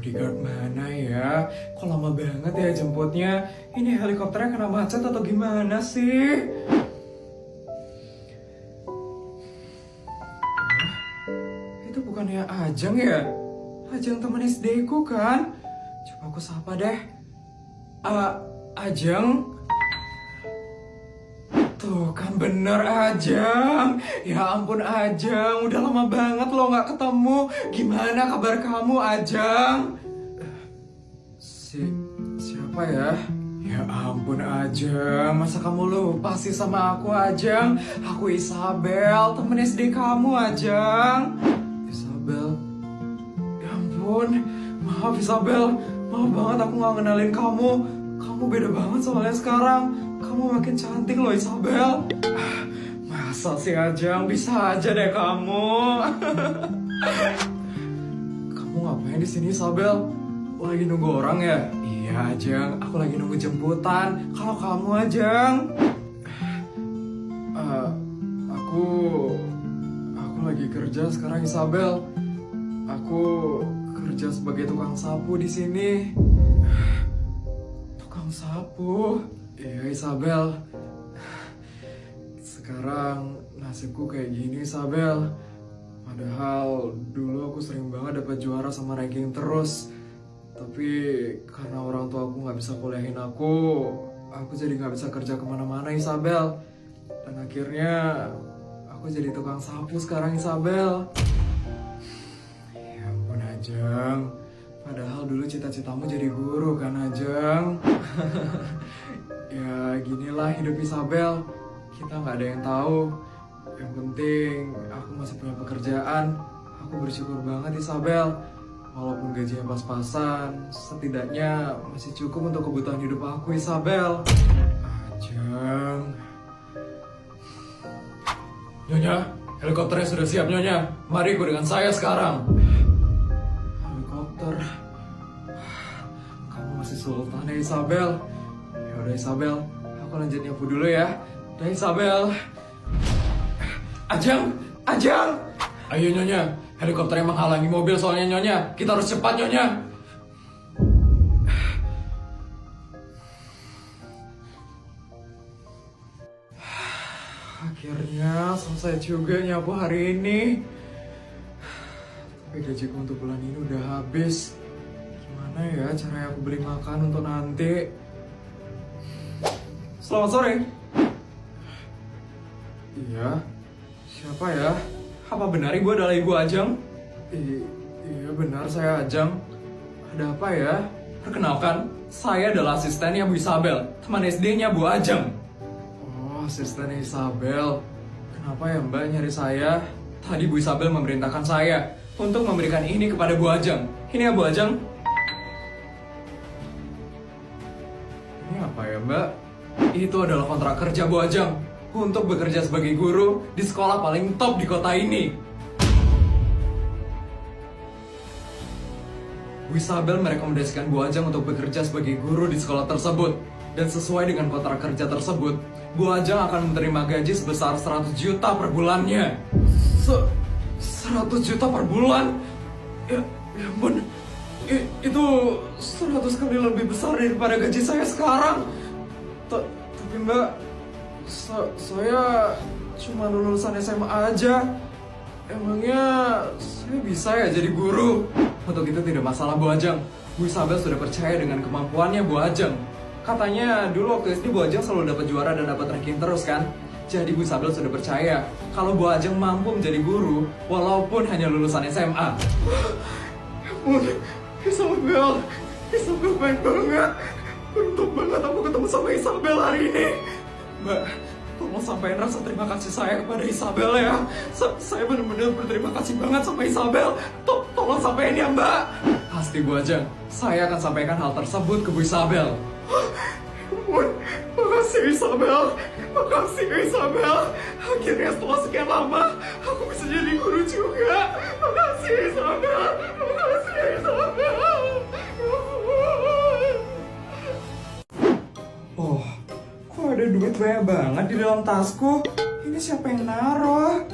bodyguard mana ya? Kok lama banget ya jemputnya? Ini helikopternya kena macet atau gimana sih? Itu bukannya Ajeng ya? Ajeng teman SD ku kan? Coba aku sapa deh. Ajeng? Tuh kan bener Ajeng. Ya ampun Ajeng, udah lama banget lo gak ketemu. Gimana kabar kamu Ajeng? Siapa ya? Ya ampun Ajeng, masa kamu lupa sih sama aku Ajeng? Aku Isabel, temen SD kamu Ajeng. Isabel? Ya ampun, maaf Isabel. Maaf banget aku gak kenalin kamu. Kamu beda banget soalnya sekarang. Kamu makin cantik loh Isabel. Masa sih Ajeng, bisa aja deh kamu. Kamu ngapain di sini Isabel? Lagi nunggu orang ya? Iya Ajeng, aku lagi nunggu jemputan. Kalau kamu Ajeng? Aku lagi kerja sekarang Isabel. Aku kerja sebagai tukang sapu di sini. Tukang sapu? Iya Isabel. Sekarang nasibku kayak gini Isabel. Padahal dulu aku sering banget dapat juara sama ranking terus. Tapi karena orang tua aku gak bisa kuliahin aku jadi gak bisa kerja kemana-mana Isabel. Dan akhirnya aku jadi tukang sapu sekarang Isabel. Ya ampun Ajeng. Padahal dulu cita-citamu jadi guru kan Ajeng. Ya ginilah hidup Isabel. Kita gak ada yang tahu. Yang penting aku masih punya pekerjaan. Aku bersyukur banget Isabel. Walaupun gajinya pas-pasan, setidaknya masih cukup untuk kebutuhan hidup aku Isabel. Ajeng. Nyonya, helikopternya sudah siap Nyonya. Mari ikut dengan saya sekarang. Helikopter. Kamu masih sultan ya Isabel. Ya udah Isabel, aku lanjut nyapu dulu ya. Udah Isabel. Ajeng, Ajeng. Ayo Nyonya, helikopternya menghalangi mobil soalnya Nyonya. Kita harus cepat Nyonya. Akhirnya selesai juga nyapu hari ini. Tapi gajiku untuk bulan ini udah habis. Gimana ya caranya aku beli makan untuk nanti? Selamat sore. Iya, siapa ya? Apa benar ibu adalah ibu Ajeng? Iya benar saya Ajeng. Ada apa ya? Perkenalkan, saya adalah asistennya Bu Isabel, teman SD-nya Bu Ajeng. Oh, asistennya Isabel. Kenapa ya Mbak nyari saya? Tadi Bu Isabel memerintahkan saya untuk memberikan ini kepada Bu Ajeng. Ini ya Bu Ajeng. Ini apa ya Mbak? Itu adalah kontrak kerja Bu Ajeng untuk bekerja sebagai guru di sekolah paling top di kota ini. Bu Isabel merekomendasikan Bu Ajeng untuk bekerja sebagai guru di sekolah tersebut. Dan sesuai dengan kontrak kerja tersebut, Bu Ajeng akan menerima gaji sebesar 100 juta per bulannya. 100 juta per bulan? Ya ampun, itu 100 kali lebih besar daripada gaji saya sekarang. Tapi Mbak, saya cuma lulusan SMA aja. Emangnya saya bisa ya jadi guru? Untuk itu tidak masalah Bu Ajeng. Bu Isabel sudah percaya dengan kemampuannya Bu Ajeng. Katanya dulu waktu SD Bu Ajeng selalu dapat juara dan dapat ranking terus kan? Jadi Bu Isabel sudah percaya kalau Bu Ajeng mampu menjadi guru walaupun hanya lulusan SMA. Ampun, Isabel baik banget. Beruntung banget aku ketemu sama Isabel hari ini. Mbak, tolong sampaikan rasa terima kasih saya kepada Isabel ya. Saya benar-benar berterima kasih banget sama Isabel. Tolong sampaikan ya Mbak. Pasti Bu Ajeng, saya akan sampaikan hal tersebut ke Bu Isabel. Makasih Isabel. Makasih Isabel. Akhirnya setelah sekian lama aku bisa jadi guru juga. Makasih Isabel. Makasih Isabel. Oh, kok ada duit banyak banget di dalam tasku? Ini siapa yang naruh?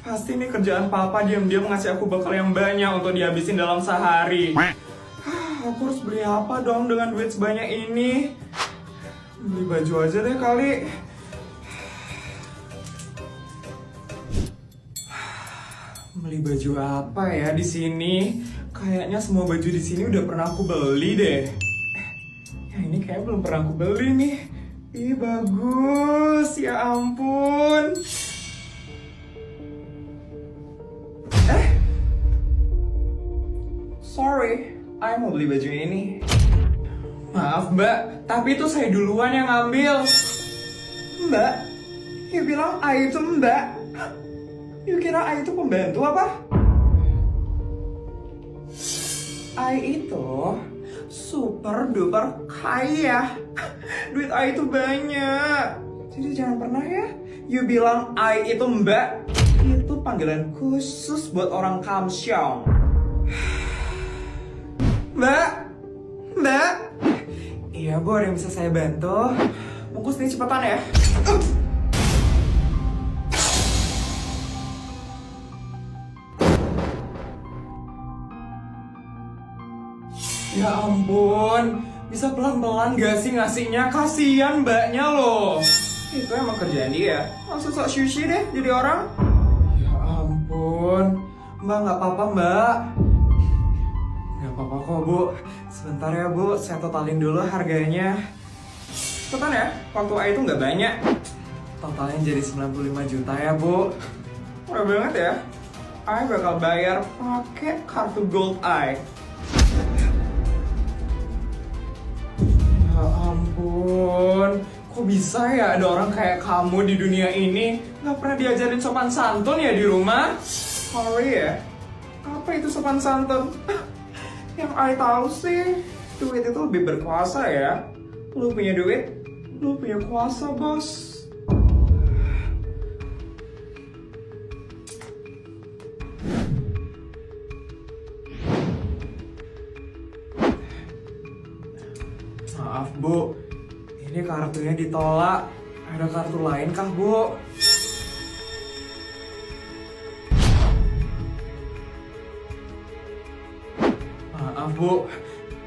Pasti nih kerjaan papa diam-diam ngasih aku bekal yang banyak untuk dihabisin dalam sehari. Aku harus beli apa dong dengan duit sebanyak ini? Beli baju aja deh kali. Beli baju apa ya di sini? Kayaknya semua baju di sini udah pernah aku beli deh. Ya ini kayaknya belum pernah aku beli nih. Ih bagus, ya ampun. Sorry, I mau beli baju ini. Maaf mbak, tapi itu saya duluan yang ngambil. Mbak, you bilang I itu mbak? You kira I itu pembantu apa? I itu super duper kaya. Duit I itu banyak. Jadi jangan pernah ya you bilang I itu mbak. Itu panggilan khusus buat orang Kamsyong. Mbak, mbak. Iya bu, ada yang bisa saya bantu? Bungkus nih cepetan ya. Ya ampun, bisa pelan-pelan gak sih ngasihnya? Kasian mbaknya loh. Itu emang kerjaan dia. Langsung sok sushi deh jadi orang. Ya ampun, mbak gak apa-apa mbak. Gak apa-apa kok bu. Sebentar ya bu, saya totalin dulu harganya. Cepetan ya, waktu A itu gak banyak. Totalnya jadi 95 juta ya bu. Murah banget ya. I bakal bayar pakai kartu Gold Eye. Ya ampun, kok bisa ya ada orang kayak kamu di dunia ini? Gak pernah diajarin sopan santun ya di rumah? Sorry ya, apa itu sopan santun? Yang I tahu sih, duit itu lebih berkuasa ya. Lu punya duit, lu punya kuasa bos. Maaf bu, ini kartunya ditolak. Ada kartu lain kah bu? Maaf bu,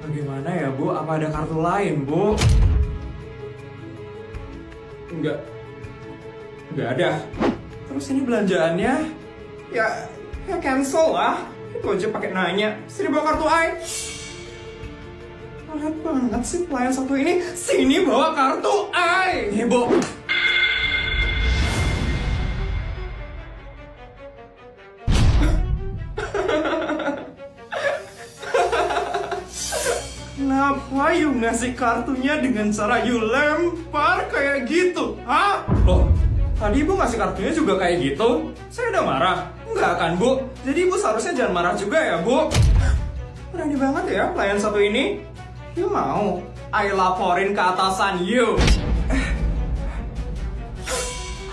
bagaimana ya bu? Apa ada kartu lain bu? Enggak ada. Terus ini belanjaannya? Ya cancel lah. Itu aja pakai nanya. Sini bawa kartu I. Lihat banget sih pelayan satu ini. Sini bawa kartu I. Nih bu. Kenapa you ngasih kartunya dengan cara you lempar kayak gitu? Hah? Loh, tadi ibu ngasih kartunya juga kayak gitu? Saya udah marah? Enggak kan bu? Jadi ibu seharusnya jangan marah juga ya bu? Berani banget ya pelayan satu ini? You mau? I laporin ke atasan you.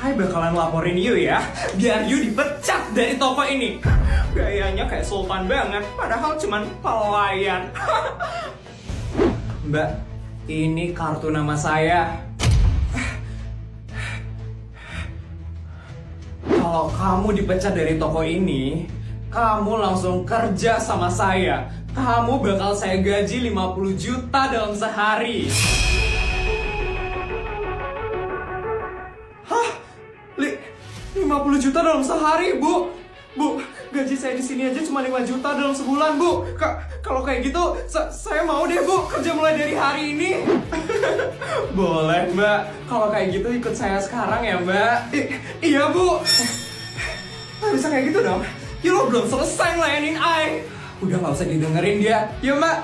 I bakalan laporin you ya, biar you dipecat dari toko ini. Gayanya kayak sultan banget, padahal cuman pelayan. Mbak, ini kartu nama saya. Kalau kamu dipecat dari toko ini, kamu langsung kerja sama saya. Kamu bakal saya gaji 50 juta dalam sehari. Hah? 50 juta dalam sehari, Bu? Bu, gaji saya di sini aja cuma 5 juta dalam sebulan, Bu. Kalau kayak gitu, saya mau deh, Bu, kerja mulai dari hari ini. Boleh, Mbak. Kalau kayak gitu ikut saya sekarang ya, Mbak. Iya, Bu. Nggak bisa kayak gitu dong. Ya lo belum selesai ngelayanin I. Udah gak usah didengerin dia. Yuk, Mbak.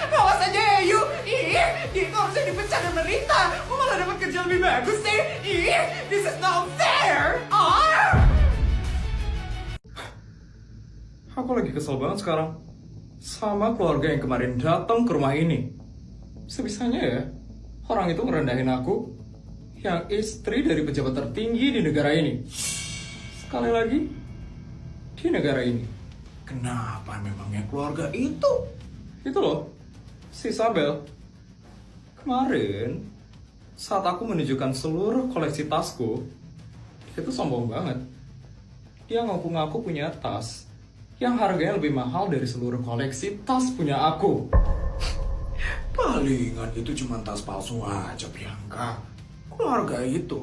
Awas aja ya, yuk. Dia itu harusnya dipecat dan menderita. Kok malah dapat kerja lebih bagus sih? This is not fair. Aku lagi kesel banget sekarang sama keluarga yang kemarin datang ke rumah ini. Sebisanya ya, orang itu ngerendahin aku, yang istri dari pejabat tertinggi di negara ini. Sekali lagi, di negara ini. Kenapa memangnya keluarga itu? Itu loh, si Sabel. Kemarin, Saat aku menunjukkan seluruh koleksi tasku, dia tuh sombong banget. Dia ngaku-ngaku punya tas yang harganya lebih mahal dari seluruh koleksi tas punya aku. Palingan itu cuma tas palsu aja, Bianca. Keluarga itu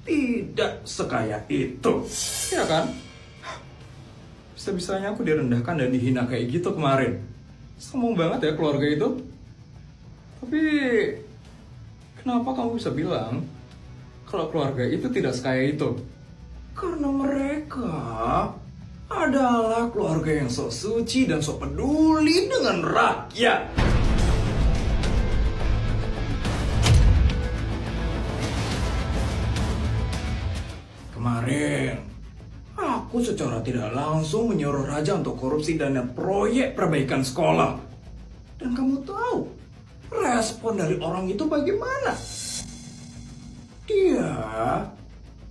tidak sekaya itu. Ya kan? Bisa-bisanya aku direndahkan dan dihina kayak gitu kemarin. Sombong banget ya keluarga itu. Tapi kenapa kamu bisa bilang kalau keluarga itu tidak sekaya itu? Karena mereka adalah keluarga yang sok suci dan sok peduli dengan rakyat. Kemarin, aku secara tidak langsung menyuruh Raja untuk korupsi dana proyek perbaikan sekolah. Dan kamu tahu, respon dari orang itu bagaimana? Dia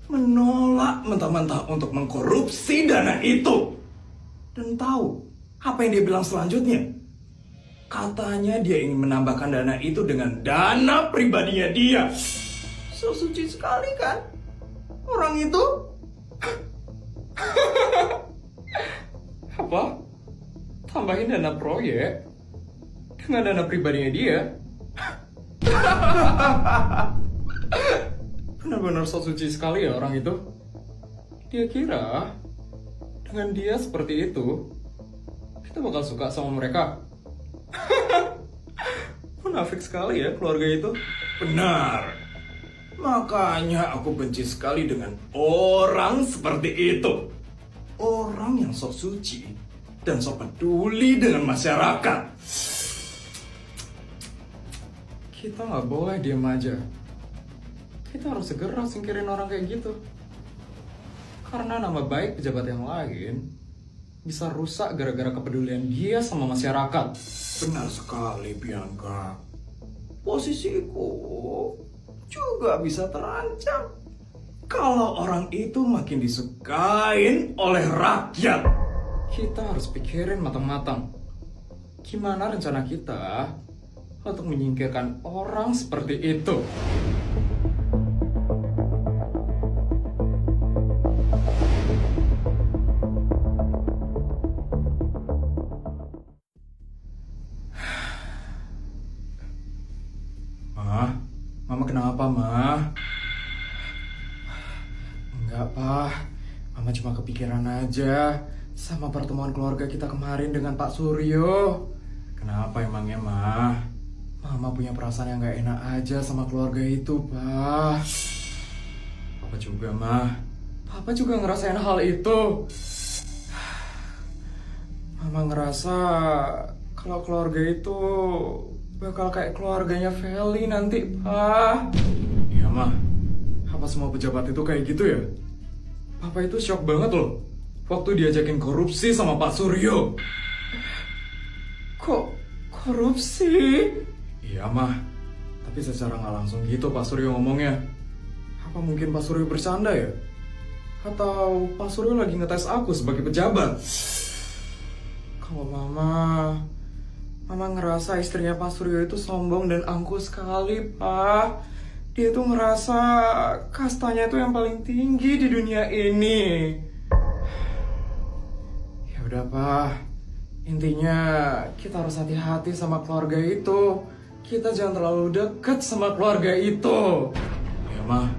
menolak mentah-mentah untuk mengkorupsi dana itu. Dan tahu apa yang dia bilang selanjutnya? Katanya dia ingin menambahkan dana itu dengan dana pribadinya dia. So suci sekali kan? Orang itu? Apa? Tambahin dana proyek dengan dana pribadinya dia? Benar-benar so suci sekali ya orang itu. Dia kira dengan dia seperti itu kita bakal suka sama mereka. Munafik sekali ya keluarga itu. Benar. Makanya aku benci sekali dengan orang seperti itu. Orang yang sok suci dan sok peduli dengan masyarakat. Kita nggak boleh diam aja. Kita harus segera singkirin orang kayak gitu. Karena nama baik pejabat yang lain bisa rusak gara-gara kepedulian dia sama masyarakat. Benar sekali, Bianca. Posisiku juga bisa terancam kalau orang itu makin disukain oleh rakyat. Kita harus pikirin matang-matang. Gimana rencana kita untuk menyingkirkan orang seperti itu? Mama kenapa, Ma? Enggak, Pak. Mama cuma kepikiran aja sama pertemuan keluarga kita kemarin dengan Pak Suryo. Kenapa emangnya, Ma? Mama punya perasaan yang gak enak aja sama keluarga itu, Pak. Papa juga, Ma. Papa juga ngerasain hal itu. Mama ngerasa kalau keluarga itu bakal kayak keluarganya Feli nanti, Pak. Iya, Ma. Apa semua pejabat itu kayak gitu ya? Papa itu shock banget loh waktu diajakin korupsi sama Pak Suryo. Kok korupsi? Iya, Ma. Tapi secara nggak langsung gitu Pak Suryo ngomongnya. Apa mungkin Pak Suryo bercanda ya? Atau Pak Suryo lagi ngetes aku sebagai pejabat? Kalau Mama ngerasa istrinya Pak Suryo itu sombong dan angkuh sekali, Pak. Dia tuh ngerasa kastanya itu yang paling tinggi di dunia ini. Ya udah, Pak. Intinya kita harus hati-hati sama keluarga itu. Kita jangan terlalu dekat sama keluarga itu. Iya, Ma.